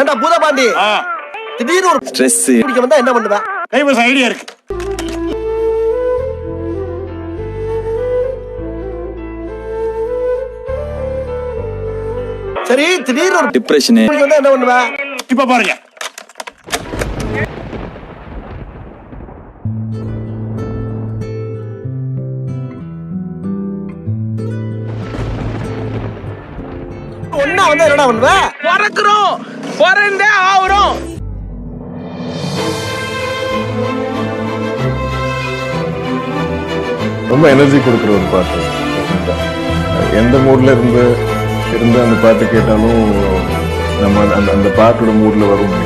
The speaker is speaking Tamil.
ஏண்டா பூதபாண்டி, திடீர்னு ஒரு ஸ்ட்ரெஸ் பிடிக்க வந்தா என்ன பண்ணுவ? கைவசம் ஐடியா இருக்கு. சரி, திடீர்னு ஒரு டிப்ரெஷன் பிடிக்க வந்தா என்ன பண்ணுவ? இப்ப பாருங்க, ஒண்ணா வந்தா என்னடா பண்ணுவ? பிறக்கிறோம், பிறந்தே ஆகுறோம். ரொம்ப எனர்ஜி கொடுக்குற ஒரு பாட்டு. எந்த மூட்ல இருந்து அந்த பாட்டு கேட்டாலும் நம்ம அந்த பாட்டோட மூட்ல வரும்.